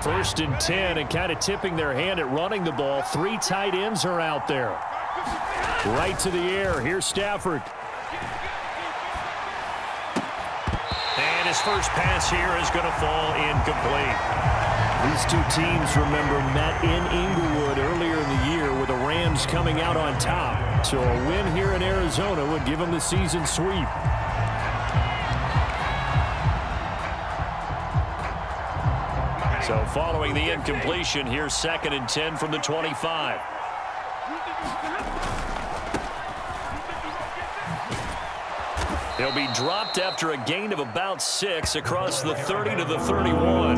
1st and 10 and kind of tipping their hand at running the ball. 3 tight ends are out there. Right to the air. Here's Stafford. And his first pass here is going to fall incomplete. These two teams, remember, met in Inglewood earlier in the year with the Rams coming out on top. So a win here in Arizona would give them the season sweep. So following the incompletion, here's 2nd and 10 from the 25. He'll be dropped after a gain of about 6 across the 30 to the 31.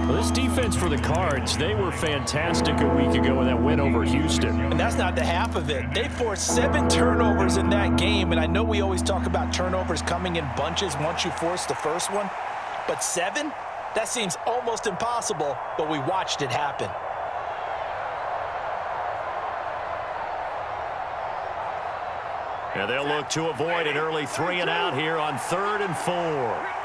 Well, this defense for the Cards, they were fantastic a week ago in that win over Houston. And that's not the half of it. They forced 7 turnovers in that game, and I know we always talk about turnovers coming in bunches once you force the first one, but 7? That seems almost impossible, but we watched it happen. And they'll look to avoid an early 3 and out here on 3rd and 4.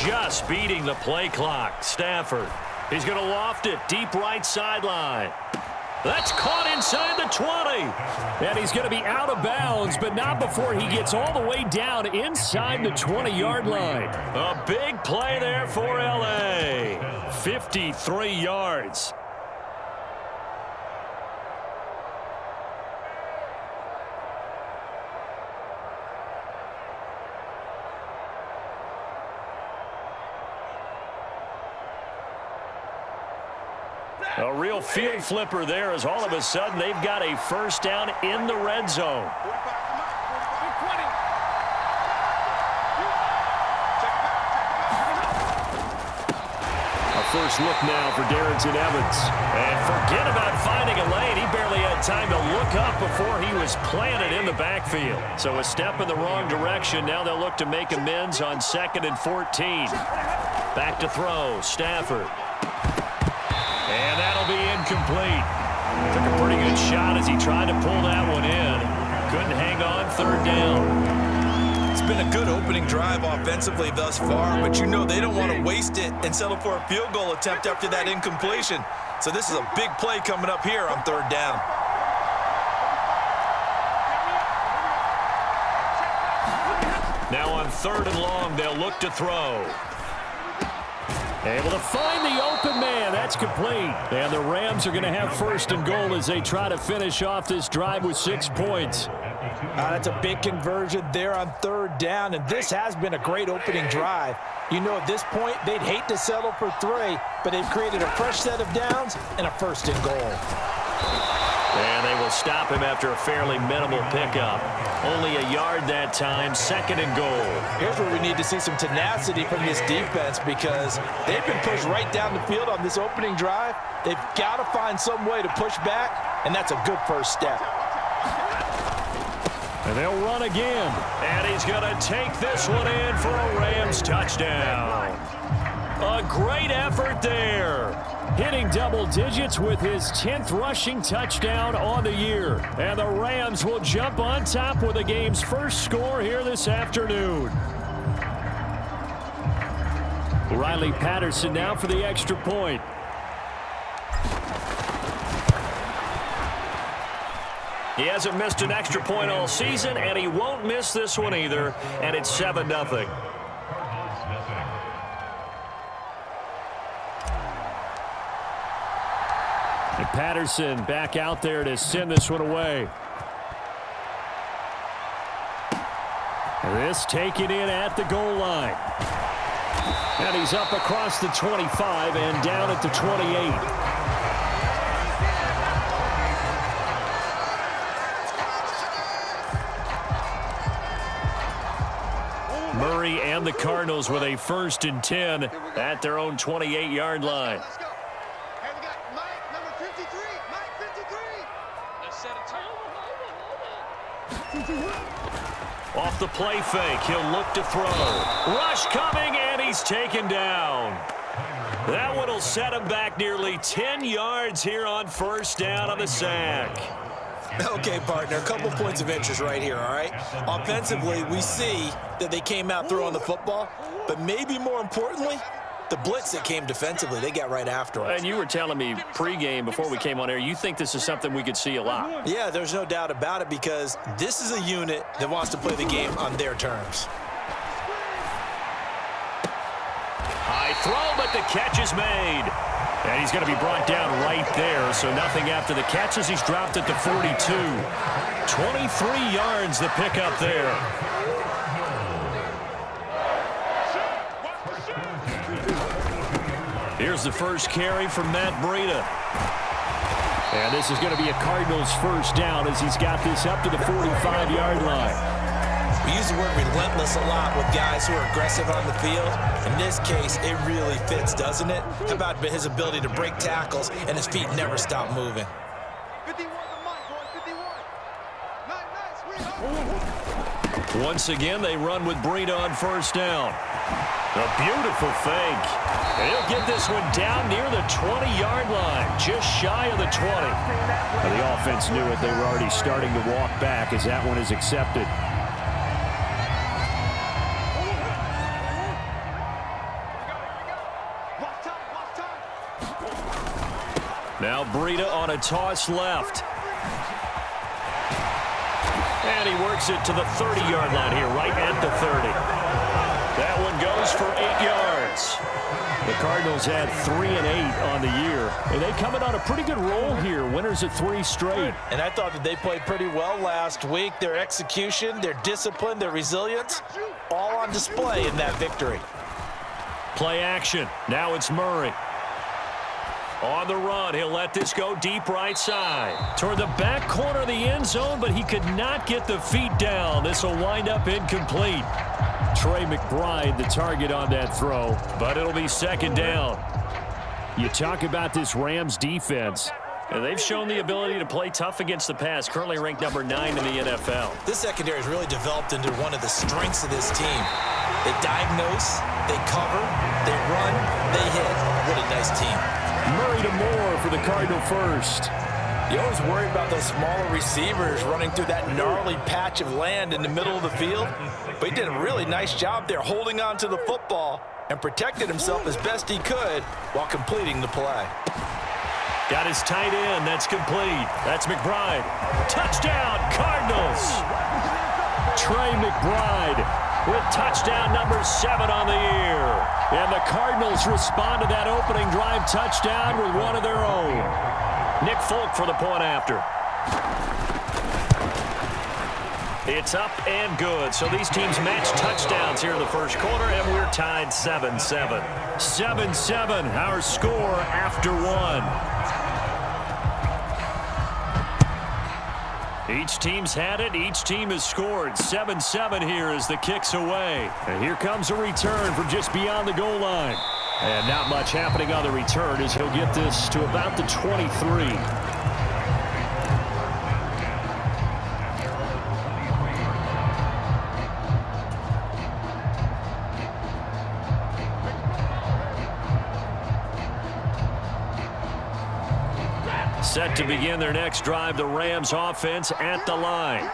Just beating the play clock. Stafford. He's going to loft it deep right sideline. That's caught inside the 20. And he's going to be out of bounds, but not before he gets all the way down inside the 20-yard line. A big play there for L.A. 53 yards. A real field flipper there as all of a sudden they've got a first down in the red zone. A first look now for Darrington Evans. And forget about finding a lane. He barely had time to look up before he was planted in the backfield. So a step in the wrong direction. Now they'll look to make amends on 2nd and 14. Back to throw. Stafford. And that'll be incomplete. Took a pretty good shot as he tried to pull that one in. Couldn't hang on 3rd down. It's been a good opening drive offensively thus far, but you know they don't want to waste it and settle for a field goal attempt after that incompletion. So this is a big play coming up here on 3rd down. Now on 3rd and long, they'll look to throw. Able to find the open man. That's complete. And the Rams are going to have 1st and goal as they try to finish off this drive with 6 points. That's a big conversion there on 3rd down, and this has been a great opening drive. You know, at this point, they'd hate to settle for 3, but they've created a fresh set of downs and a 1st and goal. And they will stop him after a fairly minimal pickup. Only a yard that time, 2nd and goal. Here's where we need to see some tenacity from this defense because they've been pushed right down the field on this opening drive. They've got to find some way to push back, and that's a good first step. And they'll run again. And he's going to take this one in for a Rams touchdown. A great effort there. Hitting double digits with his 10th rushing touchdown on the year. And the Rams will jump on top with the game's first score here this afternoon. Riley Patterson now for the extra point. He hasn't missed an extra point all season, and he won't miss this one either. And it's 7-0. And Patterson back out there to send this one away. This taken in at the goal line. And he's up across the 25 and down at the 28. Murray and the Cardinals with a 1st and 10 at their own 28-yard line. Off the play fake, he'll look to throw. Rush coming, and he's taken down. That one will set him back nearly 10 yards here on first down on the sack. Okay, partner, a couple points of interest right here, all right? Offensively, we see that they came out throwing the football, but maybe more importantly, the blitz that came defensively, they got right after us. And you were telling me pregame before we came on air, you think this is something we could see a lot. Yeah, there's no doubt about it because this is a unit that wants to play the game on their terms. High throw, but the catch is made. And he's going to be brought down right there, so nothing after the catch as he's dropped at the 42. 23 yards the pickup there. Here's the first carry from Matt Breida. And this is going to be a Cardinals first down as he's got this up to the 45-yard line. We use the word relentless a lot with guys who are aggressive on the field. In this case, it really fits, doesn't it? How about his ability to break tackles and his feet never stop moving? 51 to Mike, boy, 51. Nice. Once again, they run with Breida on first down. A beautiful fake. And he'll get this one down near the 20-yard line, just shy of the 20. Well, the offense knew it. They were already starting to walk back as that one is accepted. Now Breida on a toss left. And he works it to the 30-yard line here, right at the 30. That one goes for 8 yards. The Cardinals had 3 and 8 on the year. And they coming on a pretty good roll here. Winners at 3 straight. And I thought that they played pretty well last week. Their execution, their discipline, their resilience, all on display in that victory. Play action. Now it's Murray. On the run, he'll let this go deep right side. Toward the back corner of the end zone, but he could not get the feet down. This will wind up incomplete. Trey McBride, the target on that throw, but it'll be second down. You talk about this Rams defense, and they've shown the ability to play tough against the pass, currently ranked number 9 in the NFL. This secondary has really developed into one of the strengths of this team. They diagnose, they cover, they run, they hit. What a nice team. Murray to Moore for the Cardinal first. You always worry about those smaller receivers running through that gnarly patch of land in the middle of the field. But he did a really nice job there holding on to the football and protected himself as best he could while completing the play. Got his tight end. That's complete. That's McBride. Touchdown, Cardinals. Trey McBride with touchdown number 7 on the year. And the Cardinals respond to that opening drive touchdown with one of their own. Nick Folk for the point after. It's up and good. So these teams match touchdowns here in the first quarter, and we're tied 7-7. 7-7, our score after one. Each team's had it. Each team has scored. 7-7 here as the kick's away. And here comes a return from just beyond the goal line. And not much happening on the return as he'll get this to about the 23. Set to begin their next drive, the Rams offense at the line.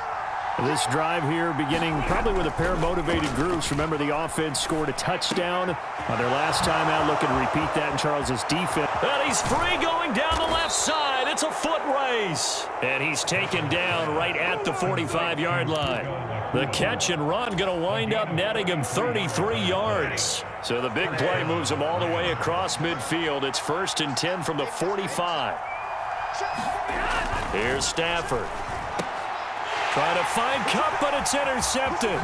This drive here beginning probably with a pair of motivated groups. Remember, the offense scored a touchdown on their last time out. Looking to repeat that in Charles's defense. And he's free going down the left side. It's a foot race. And he's taken down right at the 45-yard line. The catch and run going to wind up netting him 33 yards. So the big play moves him all the way across midfield. It's 1st and 10 from the 45. Here's Stafford. Trying to find Cup, but it's intercepted.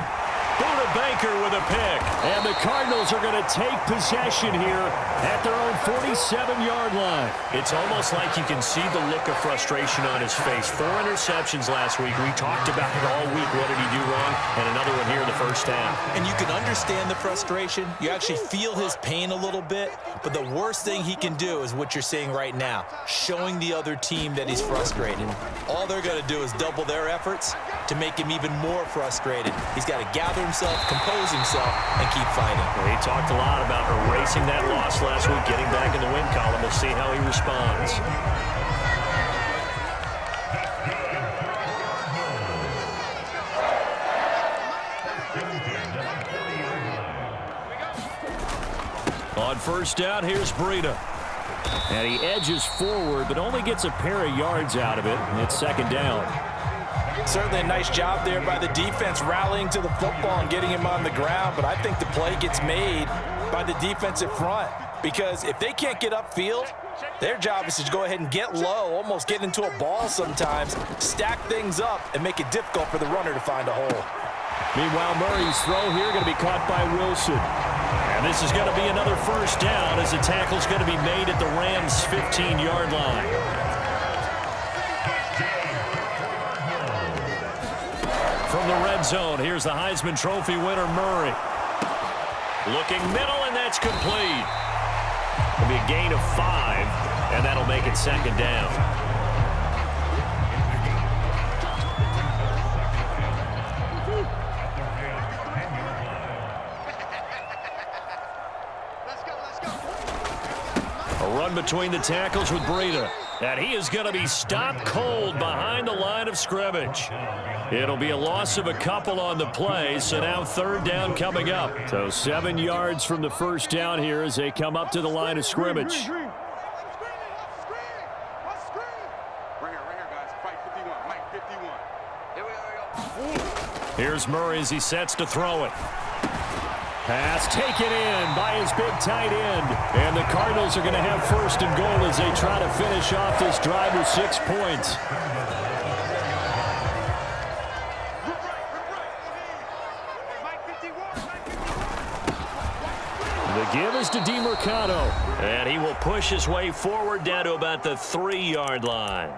Buda Baker with a pick. And the Cardinals are going to take possession here at their own 47-yard line. It's almost like you can see the look of frustration on his face. 4 interceptions last week. We talked about it all week. What did he do wrong? And another one here in the first first half. And you can understand the frustration. You actually feel his pain a little bit. But the worst thing he can do is what you're seeing right now, showing the other team that he's frustrated. All they're going to do is double their efforts to make him even more frustrated. He's got to gather himself, compose himself, and keep fighting. Well, he talked a lot about erasing that loss last week, getting back in the win column. We'll see how he responds. On first down, here's Breida. And he edges forward, but only gets a pair of yards out of it, and it's second down. Certainly a nice job there by the defense rallying to the football and getting him on the ground, but I think the play gets made by the defensive front because if they can't get upfield, their job is to go ahead and get low, almost get into a ball sometimes, stack things up, and make it difficult for the runner to find a hole. Meanwhile, Murray's throw here going to be caught by Wilson. And this is going to be another first down as the tackle's going to be made at the Rams' 15-yard line. From the red zone, here's the Heisman Trophy winner, Murray. Looking middle, and that's complete. It'll be a gain of 5, and that'll make it second down. Run between the tackles with Breida. And he is going to be stopped cold behind the line of scrimmage. It'll be a loss of a couple on the play, so now third down coming up. So 7 yards from the first down here as they come up to the line of scrimmage. Right here, guys. Fight 51. Mike 51. Here we go. Here's Murray as he sets to throw it. Pass taken in by his big tight end. And the Cardinals are going to have first and goal as they try to finish off this drive with 6 points. The give is to DeMercado. And he will push his way forward down to about the 3-yard line.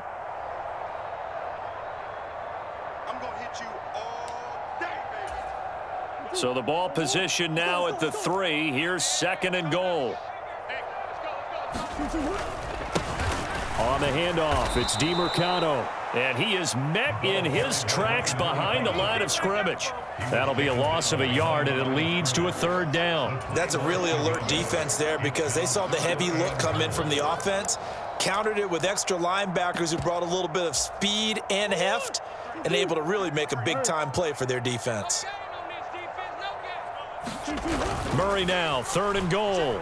So the ball position now at the 3. Here's second and goal. On the handoff, it's DeMercado. And he is met in his tracks behind the line of scrimmage. That'll be a loss of a yard, and it leads to a third down. That's a really alert defense there because they saw the heavy look come in from the offense, countered it with extra linebackers who brought a little bit of speed and heft, and able to really make a big-time play for their defense. Murray now, third and goal.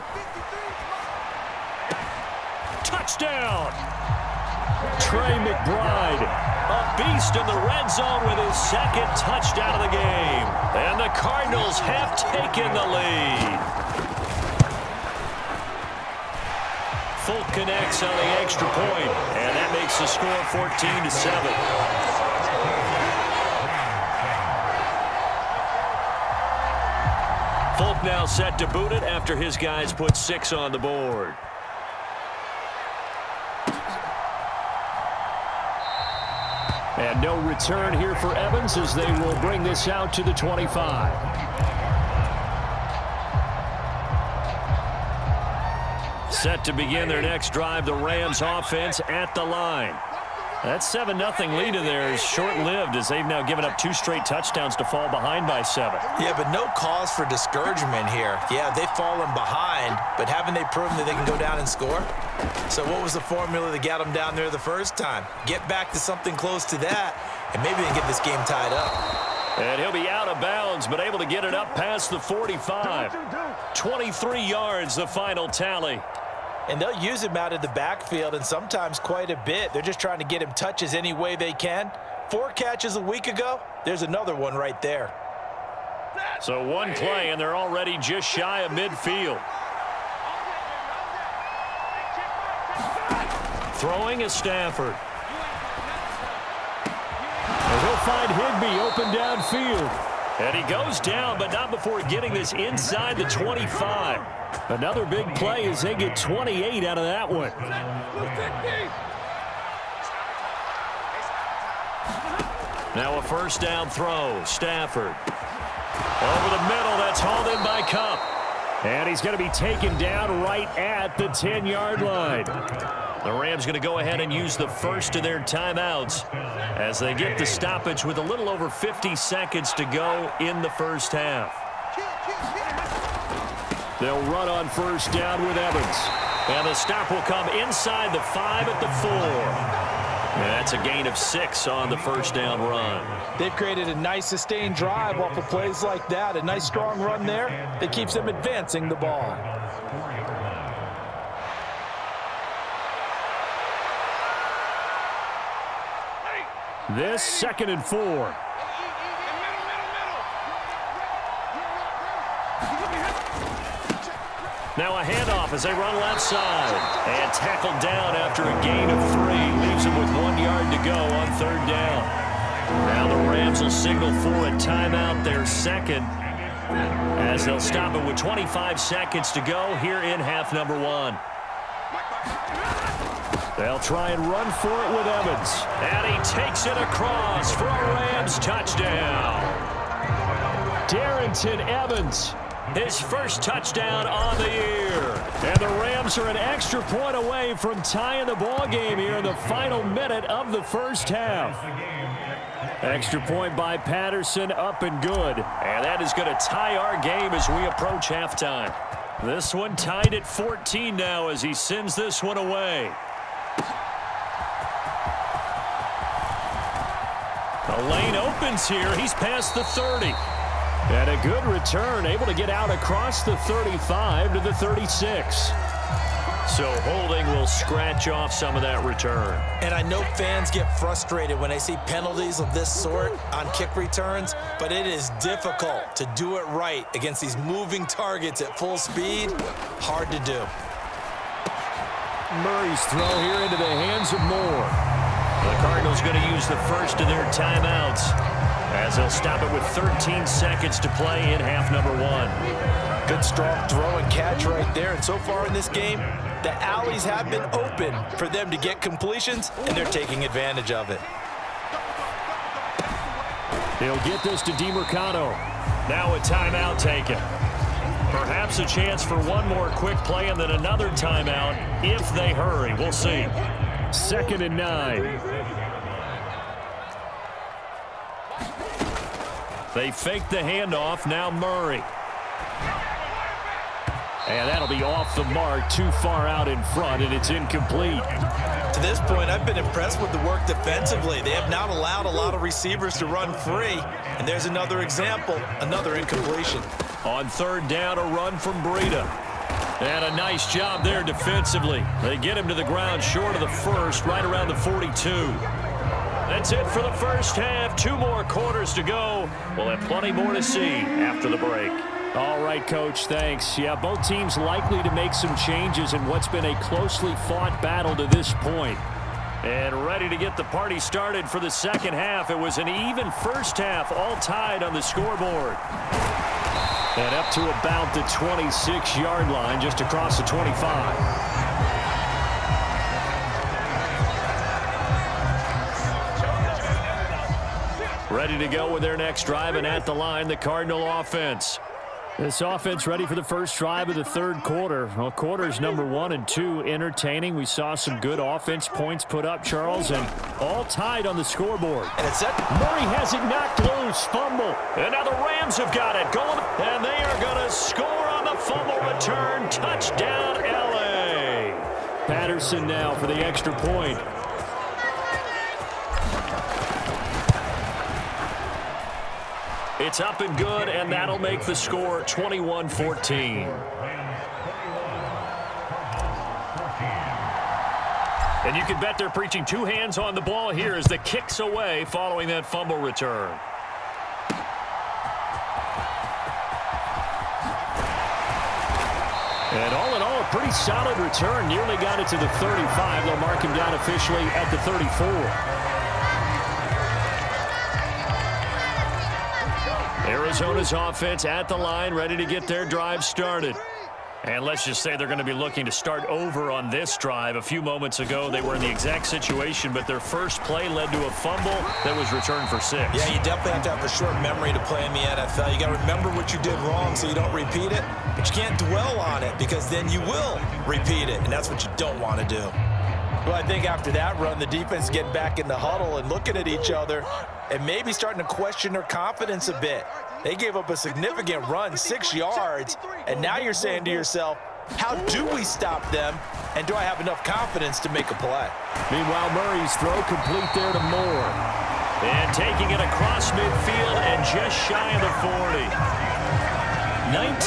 Touchdown! Trey McBride, a beast in the red zone with his second touchdown of the game. And the Cardinals have taken the lead. Folk connects on the extra point, and that makes the score 14-7. Folk now set to boot it after his guys put 6 on the board. And no return here for Evans as they will bring this out to the 25. Set to begin their next drive, the Rams offense at the line. That 7-0 lead of theirs is short-lived as they've now given up 2 straight touchdowns to fall behind by 7. Yeah, but no cause for discouragement here. Yeah, they've fallen behind, but haven't they proven that they can go down and score? So what was the formula that got them down there the first time? Get back to something close to that, and maybe they can get this game tied up. And he'll be out of bounds, but able to get it up past the 45. 23 yards, the final tally. And they'll use him out of the backfield, and sometimes quite a bit. They're just trying to get him touches any way they can. 4 catches a week ago. There's another one right there. So 1 play, and they're already just shy of midfield. Throwing is Stafford. And he'll find Higbee open downfield. And he goes down, but not before getting this inside the 25. Another big play as they get 28 out of that one. Now a first down throw. Stafford. Over the middle, that's hauled in by Cup. And he's going to be taken down right at the 10-yard line. The Rams going to go ahead and use the first of their timeouts as they get the stoppage with a little over 50 seconds to go in the first half. They'll run on first down with Evans. And the stop will come inside the 5 at the 4. And that's a gain of 6 on the first down run. They've created a nice sustained drive off of plays like that. A nice strong run there that keeps them advancing the ball. This 2nd and 4. Now a handoff as they run left side. And tackled down after a gain of 3. Leaves them with 1 yard to go on 3rd down. Now the Rams will signal for a timeout, their second, as they'll stop it with 25 seconds to go here in half number 1. They'll try and run for it with Evans. And he takes it across for a Rams touchdown. Darrington Evans, his first touchdown on the year. And the Rams are an extra point away from tying the ball game here in the final minute of the first half. Extra point by Patterson, up and good. And that is going to tie our game as we approach halftime. This one tied at 14 now as he sends this one away. The lane opens here. He's past the 30. And a good return, able to get out across the 35 to the 36. So holding will scratch off some of that return. And I know fans get frustrated when they see penalties of this sort on kick returns, but it is difficult to do it right against these moving targets at full speed. Hard to do. Murray's throw here into the hands of Moore. The Cardinals going to use the first of their timeouts as they'll stop it with 13 seconds to play in half number 1. Good strong throw and catch right there. And so far in this game, the alleys have been open for them to get completions, and they're taking advantage of it. He'll get this to DeMercado. Now a timeout taken. Perhaps a chance for one more quick play and then another timeout if they hurry. We'll see. 2nd and 9. They fake the handoff. Now Murray. And that'll be off the mark, too far out in front, and it's incomplete. To this point, I've been impressed with the work defensively. They have not allowed a lot of receivers to run free. And there's another example, another incompletion. On 3rd down, a run from Breida. And a nice job there defensively. They get him to the ground short of the first, right around the 42. That's it for the first half. 2 more quarters to go. We'll have plenty more to see after the break. All right, Coach, thanks. Yeah, both teams likely to make some changes in what's been a closely fought battle to this point. And ready to get the party started for the second half. It was an even first half, all tied on the scoreboard. And up to about the 26-yard line, just across the 25. Ready to go with their next drive, and at the line, the Cardinal offense. This offense ready for the first drive of the 3rd quarter. Well, quarters number 1 and 2 entertaining. We saw some good offense points put up, Charles, and all tied on the scoreboard. And it's set. Murray has it knocked loose. Fumble. And now the Rams have got it going, and they are going to score on the fumble return. Touchdown, L.A. Patterson now for the extra point. It's up and good, and that'll make the score 21-14. And you can bet they're preaching 2 hands on the ball here as the kick's away following that fumble return. And all in all, a pretty solid return. Nearly got it to the 35. They'll mark him down officially at the 34. Arizona's offense at the line, ready to get their drive started. And let's just say they're going to be looking to start over on this drive. A few moments ago, they were in the exact situation, but their first play led to a fumble that was returned for 6. Yeah, you definitely have to have a short memory to play in the NFL. You got to remember what you did wrong so you don't repeat it, but you can't dwell on it because then you will repeat it, and that's what you don't want to do. Well, I think after that run, the defense getting back in the huddle and looking at each other and maybe starting to question their confidence a bit. They gave up a significant run, 6 yards, and now you're saying to yourself, how do we stop them, and do I have enough confidence to make a play? Meanwhile, Murray's throw complete there to Moore. And taking it across midfield and just shy of the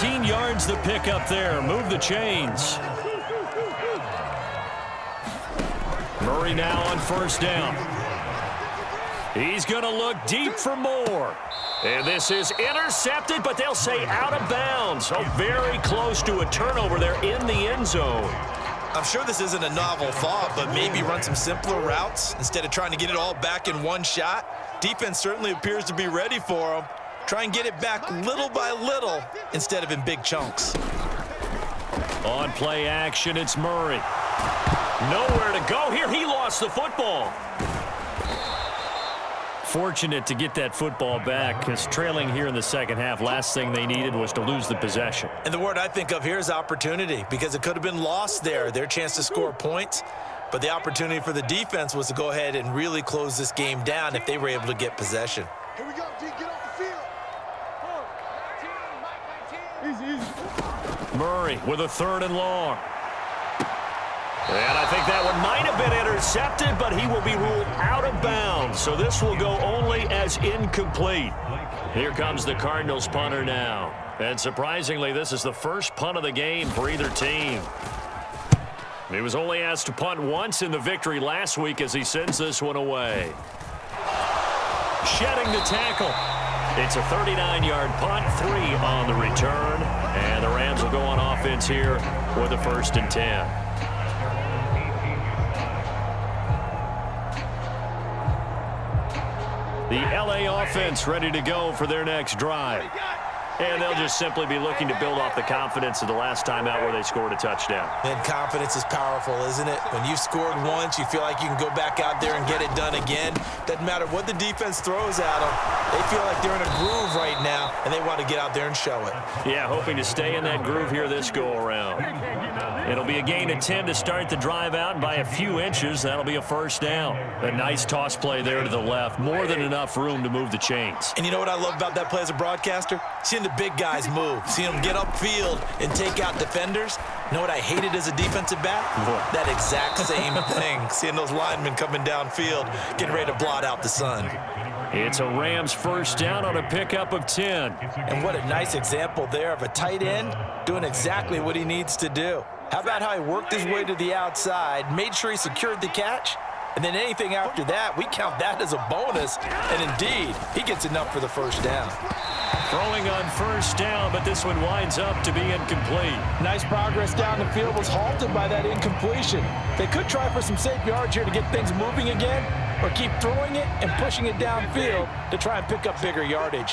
40. 19 yards to pick up there. Move the chains. Murray now on first down. He's going to look deep for Moore. And this is intercepted, but they'll say out of bounds. So very close to a turnover there in the end zone. I'm sure this isn't a novel thought, but maybe run some simpler routes instead of trying to get it all back in one shot. Defense certainly appears to be ready for them. Try and get it back little by little instead of in big chunks. On play action, it's Murray. Nowhere to go here. He lost the football. Fortunate to get that football back because trailing here in the second half, last thing they needed was to lose the possession. And the word I think of here is opportunity because it could have been lost there, their chance to score points. But the opportunity for the defense was to go ahead and really close this game down if they were able to get possession. Here we go, D. Get off the field. Easy, easy. Murray with a 3rd and long. And I think that one might have been intercepted, but he will be ruled out of bounds. So this will go only as incomplete. Here comes the Cardinals punter now. And surprisingly, this is the first punt of the game for either team. He was only asked to punt once in the victory last week as he sends this one away. Shedding the tackle. It's a 39-yard punt, 3 on the return. And the Rams will go on offense here with a 1st and 10. The LA offense ready to go for their next drive. And they'll just simply be looking to build off the confidence of the last time out where they scored a touchdown. And confidence is powerful, isn't it? When you've scored once, you feel like you can go back out there and get it done again. Doesn't matter what the defense throws at them. They feel like they're in a groove right now, and they want to get out there and show it. Yeah, hoping to stay in that groove here this go-around. It'll be a gain of 10 to start the drive out, and by a few inches, that'll be a 1st down. A nice toss play there to the left. More than enough room to move the chains. And you know what I love about that play as a broadcaster? Seeing the big guys move, seeing them get upfield and take out defenders. You know what I hated as a defensive back? What? That exact same thing. Seeing those linemen coming downfield, getting ready to blot out the sun. It's a Rams 1st down on a pickup of 10. And what a nice example there of a tight end doing exactly what he needs to do. How about how he worked his way to the outside, made sure he secured the catch, and then anything after that, we count that as a bonus. And indeed, he gets enough for the 1st down. Throwing on 1st down, but this one winds up to be incomplete. Nice progress down the field was halted by that incompletion. They could try for some safe yards here to get things moving again, or keep throwing it and pushing it downfield to try and pick up bigger yardage.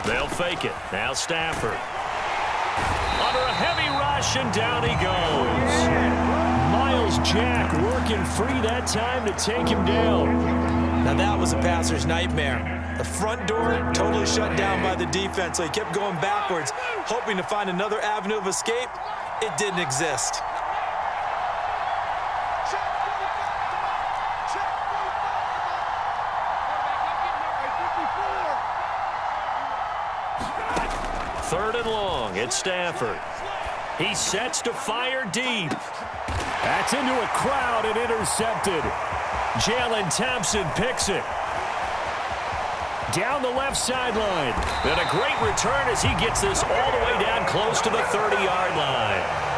They'll fake it. Now Stafford. Under a heavy rush, and down he goes. Miles Jack working free that time to take him down. Now that was a passer's nightmare. The front door totally shut down by the defense, so he kept going backwards, hoping to find another avenue of escape. It didn't exist. Third and long. It's Stafford. He sets to fire deep. That's into a crowd and intercepted. Jalen Thompson picks it. Down the left sideline. And a great return as he gets this all the way down close to the 30-yard line.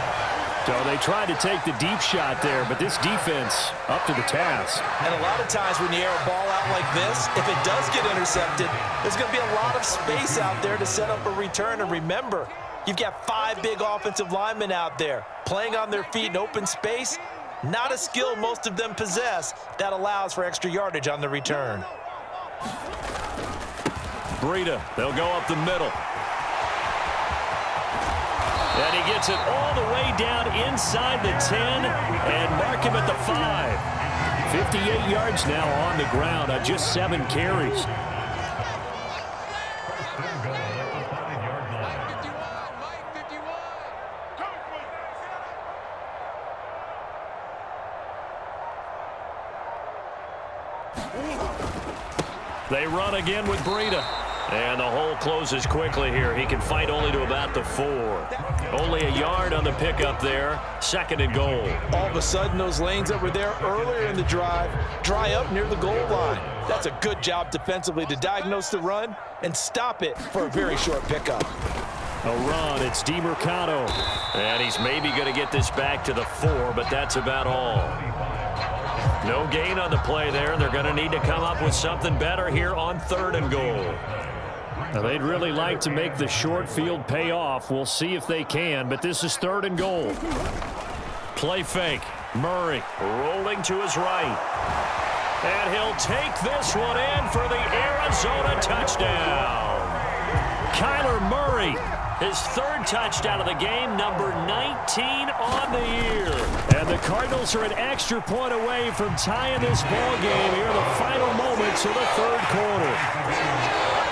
So they tried to take the deep shot there, but this defense up to the task. And a lot of times when you air a ball out like this, if it does get intercepted, there's going to be a lot of space out there to set up a return. And remember, you've got 5 big offensive linemen out there playing on their feet in open space. Not a skill most of them possess that allows for extra yardage on the return. Breida. They'll go up the middle. And he gets it all the way down inside the 10 and mark him at the 5. 58 yards now on the ground on just 7 carries. They run again with Breida. And the hole closes quickly here. He can fight only to about the 4. Only a yard on the pickup there. 2nd and goal. All of a sudden, those lanes that were there earlier in the drive dry up near the goal line. That's a good job defensively to diagnose the run and stop it for a very short pickup. A run. It's DeMercado. And he's maybe going to get this back to the 4, but that's about all. No gain on the play there. They're going to need to come up with something better here on 3rd and goal. Now, they'd really like to make the short field pay off. We'll see if they can, but this is 3rd and goal. Play fake. Murray rolling to his right. And he'll take this one in for the Arizona touchdown. Kyler Murray, his 3rd touchdown of the game, number 19 on the year. And the Cardinals are an extra point away from tying this ball game here in the final moments of the 3rd quarter.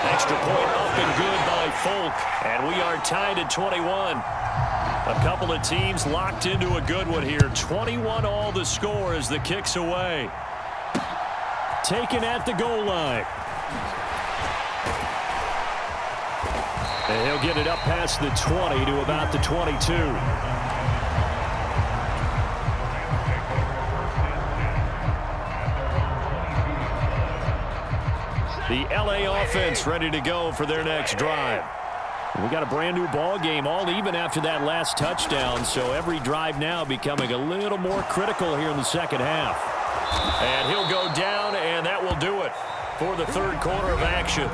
Extra point up and good by Folk. And we are tied at 21. A couple of teams locked into a good one here. 21 all the score as the kick's away. Taken at the goal line. And he'll get it up past the 20 to about the 22. The LA offense ready to go for their next drive. We got a brand new ball game, all even after that last touchdown, so every drive now becoming a little more critical here in the 2nd half. And he'll go down, and that will do it for the 3rd quarter of action.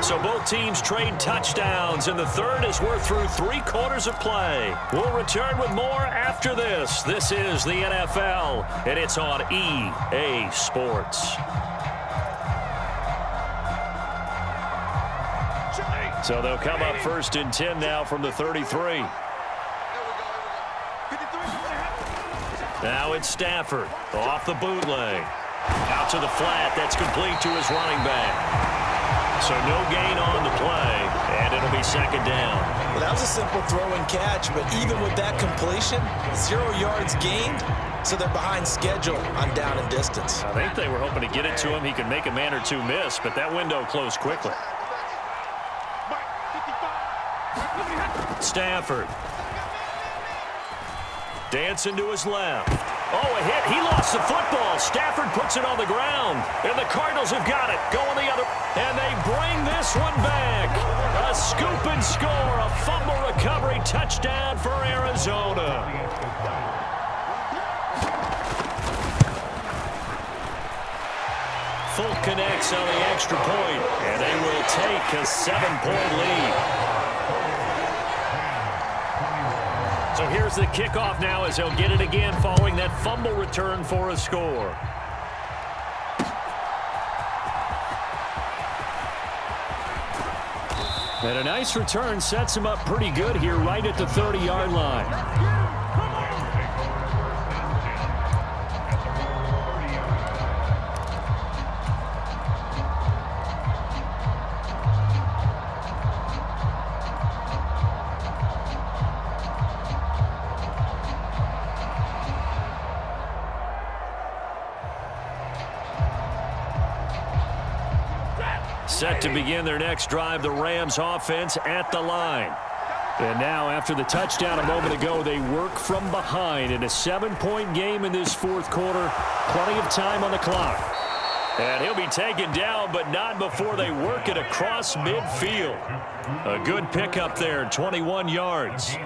So both teams trade touchdowns, and the 3rd as we're through 3 quarters of play. We'll return with more after this. This is the NFL, and it's on EA Sports. So they'll come up 1st and 10 now from the 33. Now it's Stafford off the bootleg. Out to the flat. That's complete to his running back. So no gain on the play, and it'll be 2nd down. Well, that was a simple throw and catch, but even with that completion, 0 yards gained, so they're behind schedule on down and distance. I think they were hoping to get it to him. He could make a man or two miss, but that window closed quickly. Stafford. Dancing to his left. Oh, a hit. He lost the football. Stafford puts it on the ground. And the Cardinals have got it. Going the other. And they bring this one back. A scoop and score. A fumble recovery touchdown for Arizona. Folk connects on the extra point. And they will take a 7-point lead. So here's the kickoff now as they'll get it again following that fumble return for a score. And a nice return sets him up pretty good here right at the 30-yard line. Set to begin their next drive, the Rams offense at the line. And now after the touchdown a moment ago, they work from behind in a 7-point game in this 4th quarter. Plenty of time on the clock. And he'll be taken down, but not before they work it across midfield. A good pickup there, 21 yards.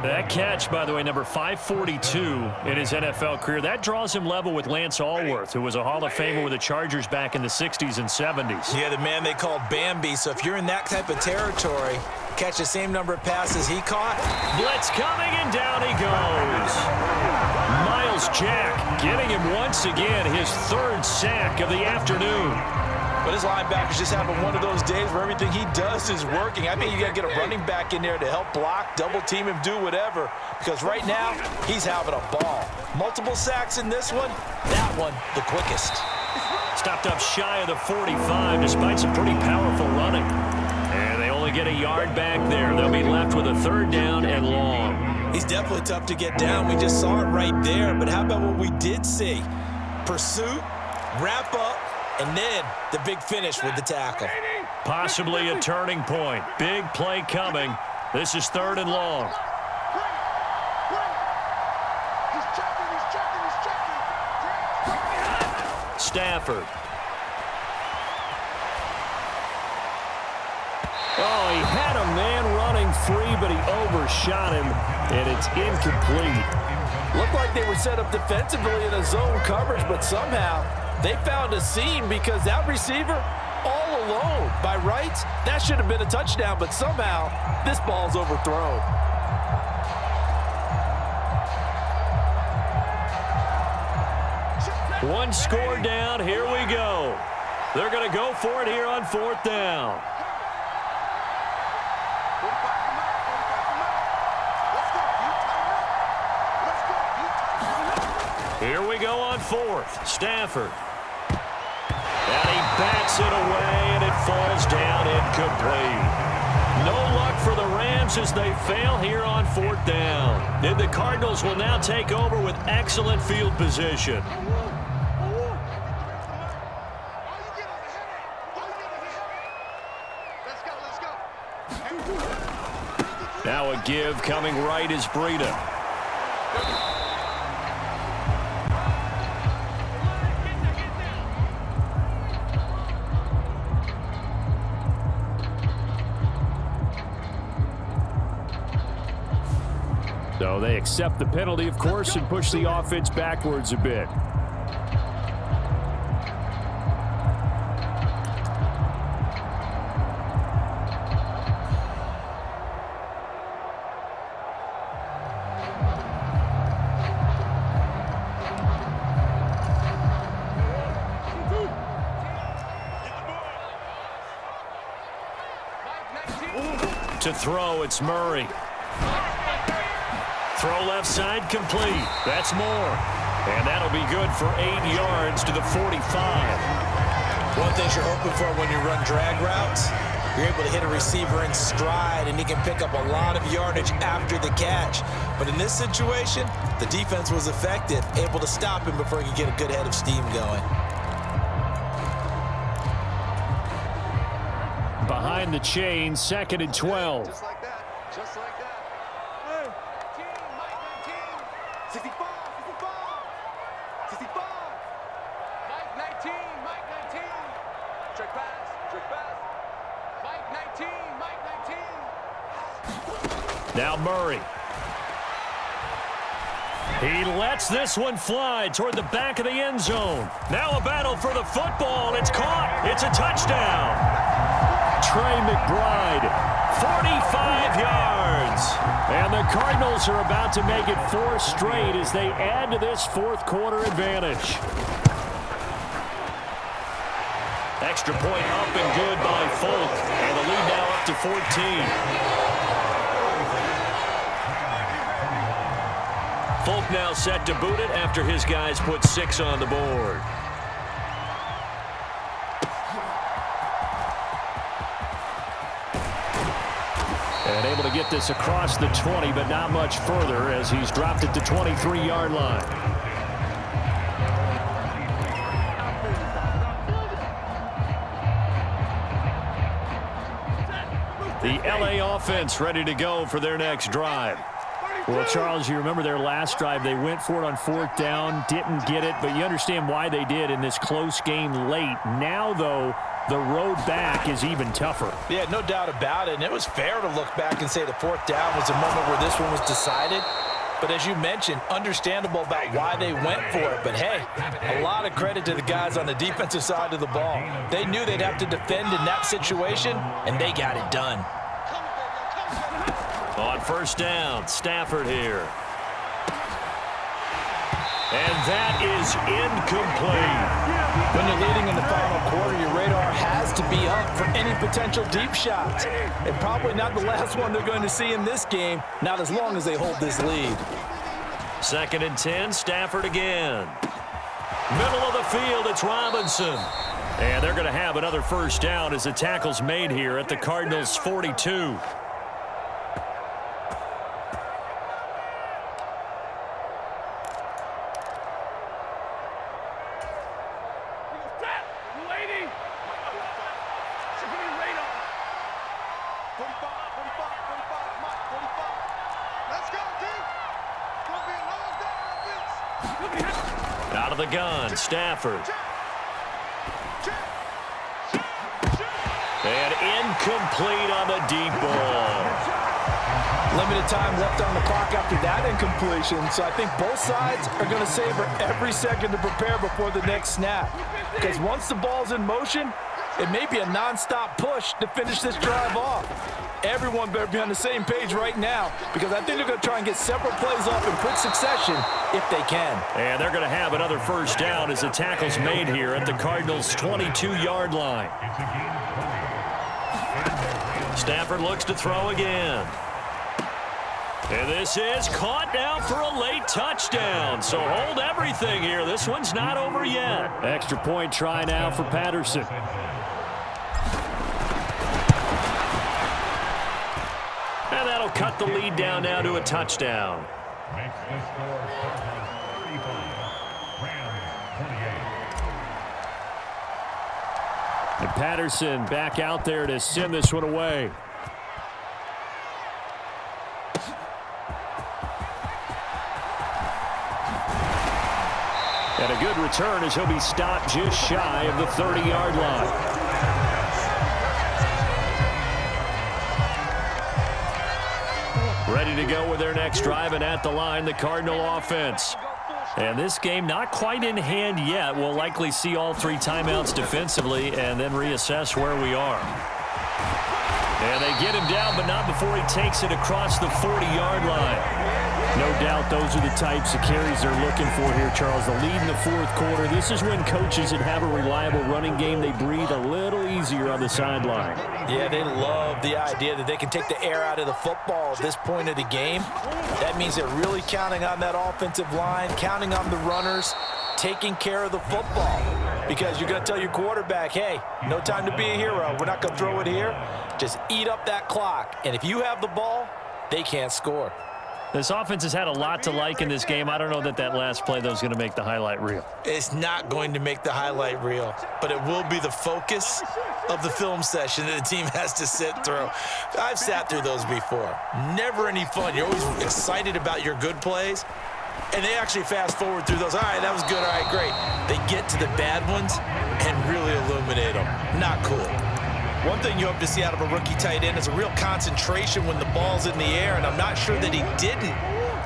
That catch, by the way, number 542 in his NFL career. That draws him level with Lance Allworth, who was a Hall of Famer with the Chargers back in the 60s and 70s. Yeah, the man they called Bambi. So if you're in that type of territory, catch the same number of passes he caught. Blitz coming, and down he goes. Miles Jack getting him once again, his 3rd sack of the afternoon. But his linebacker's just having one of those days where everything he does is working. I think you got to get a running back in there to help block, double team him, do whatever. Because right now, he's having a ball. Multiple sacks in this one. That one, the quickest. Stopped up shy of the 45 despite some pretty powerful running. And they only get a yard back there. They'll be left with a 3rd down and long. He's definitely tough to get down. We just saw it right there. But how about what we did see? Pursuit, wrap up, and then the big finish with the tackle. Possibly a turning point. Big play coming. This is 3rd and long. Stafford. Oh, he had a man running free, but he overshot him, and it's incomplete. Looked like they were set up defensively in a zone coverage, but somehow they found a seam because that receiver all alone. By rights, that should have been a touchdown, but somehow this ball's overthrown. One score down. Here we go. They're going to go for it here on 4th down. Here we go on 4th. Stafford. And he bats it away, and it falls down incomplete. No luck for the Rams as they fail here on 4th down. And the Cardinals will now take over with excellent field position. Now a give coming right is Breida. So they accept the penalty, of course, and push the offense backwards a bit. To throw, it's Murray. Throw left side complete. That's more. And that'll be good for 8 yards to the 45. One thing you're hoping for when you run drag routes, you're able to hit a receiver in stride, and he can pick up a lot of yardage after the catch. But in this situation, the defense was effective, able to stop him before he could get a good head of steam going. Behind the chain, 2nd and 12. Just like that. Just like that. Hey. 65, 65. 65. Mike 19, Mike 19. Trick pass, trick pass. Mike 19, Mike 19. Now Murray. He lets this one fly toward the back of the end zone. Now a battle for the football. It's caught. It's a touchdown. Trey McBride, 45 yards. And the Cardinals are about to make it 4 straight as they add to this 4th quarter advantage. Extra point up and good by Folk. And the lead now up to 14. Folk now set to boot it after his guys put 6 on the board. And able to get this across the 20, but not much further as he's dropped it to 23-yard line. The LA offense ready to go for their next drive. Well, Charles, you remember their last drive. They went for it on 4th down, didn't get it, but you understand why they did in this close game late. Now, though, the road back is even tougher. Yeah, no doubt about it. And it was fair to look back and say the 4th down was a moment where this one was decided. But as you mentioned, understandable about why they went for it. But, hey, a lot of credit to the guys on the defensive side of the ball. They knew they'd have to defend in that situation, and they got it done. On 1st down, Stafford here. And that is incomplete. When you're leading in the final quarter, your radar to be up for any potential deep shots. And probably not the last one they're going to see in this game, not as long as they hold this lead. 2nd and 10, Stafford again. Middle of the field, it's Robinson. And they're going to have another first down as the tackle's made here at the Cardinals' 42. Out of the gun, Stafford. And incomplete on the deep ball. Limited time left on the clock after that incompletion, so I think both sides are going to savor every second to prepare before the next snap. Because once the ball's in motion, it may be a nonstop push to finish this drive off. Everyone better be on the same page right now, because I think they're going to try and get several plays off in quick succession if they can. And they're going to have another first down as the tackle's made here at the Cardinals' 22-yard line. Stafford looks to throw again. And this is caught now for a late touchdown. So hold everything here. This one's not over yet. Extra point try now for Patterson. And that'll cut the lead down now to a touchdown. Makes the score Cardinals 35, Rams 28. And Patterson back out there to send this one away. And a good return as he'll be stopped just shy of the 30-yard line. Ready to go with their next drive, and at the line, the Cardinal offense. And this game not quite in hand yet. We'll likely see all 3 timeouts defensively and then reassess where we are. And they get him down, but not before he takes it across the 40-yard line. No doubt those are the types of carries they're looking for here, Charles. The lead in the 4th quarter. This is when coaches that have a reliable running game, they breathe a little easier on the sideline. Yeah, they love the idea that they can take the air out of the football at this point of the game. That means they're really counting on that offensive line, counting on the runners, taking care of the football. Because you're going to tell your quarterback, hey, no time to be a hero. We're not going to throw it here. Just eat up that clock. And if you have the ball, they can't score. This offense has had a lot to like in this game. I don't know that last play, though, is going to make the highlight reel. It's not going to make the highlight reel, but it will be the focus of the film session that the team has to sit through. I've sat through those before. Never any fun. You're always excited about your good plays, and they actually fast forward through those. All right, that was good. All right, great. They get to the bad ones and really illuminate them. Not cool. One thing you hope to see out of a rookie tight end is a real concentration when the ball's in the air, and I'm not sure that he didn't,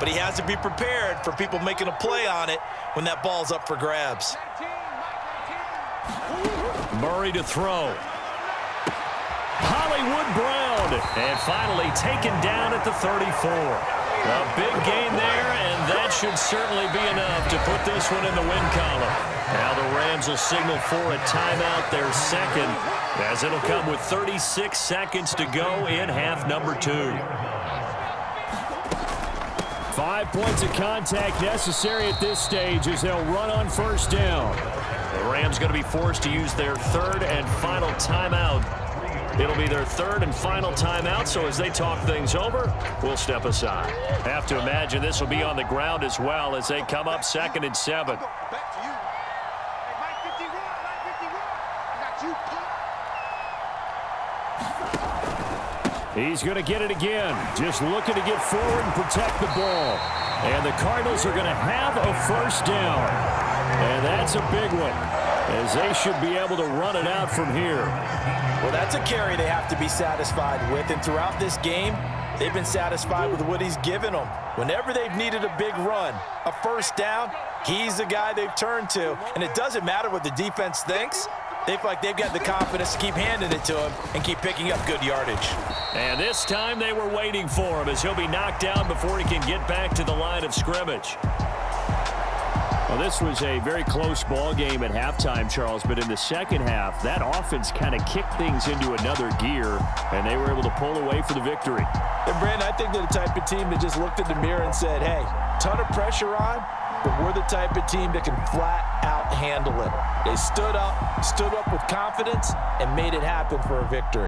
but he has to be prepared for people making a play on it when that ball's up for grabs. Murray to throw. Hollywood Brown, and finally taken down at the 34. A big gain there, and that should certainly be enough to put this one in the win column. Now the Rams will signal for a timeout, their second, as it'll come with 36 seconds to go in half number 2. 5 points of contact necessary at this stage as they'll run on first down. The Rams going to be forced to use their 3rd and final timeout. It'll be their 3rd and final timeout, so as they talk things over, we'll step aside. Have to imagine this will be on the ground as well as they come up 2nd and 7. He's going to get it again, just looking to get forward and protect the ball. And the Cardinals are going to have a first down. And that's a big one, as they should be able to run it out from here. Well, that's a carry they have to be satisfied with, and throughout this game, they've been satisfied with what he's given them. Whenever they've needed a big run, a first down, he's the guy they've turned to. And it doesn't matter what the defense thinks. They feel like they've got the confidence to keep handing it to him and keep picking up good yardage. And this time they were waiting for him as he'll be knocked down before he can get back to the line of scrimmage. Well, this was a very close ball game at halftime, Charles, but in the second half, that offense kind of kicked things into another gear, and they were able to pull away for the victory. And, Brandon, I think they're the type of team that just looked in the mirror and said, hey, ton of pressure on, but we're the type of team that can flat out handle it. They stood up with confidence, and made it happen for a victory.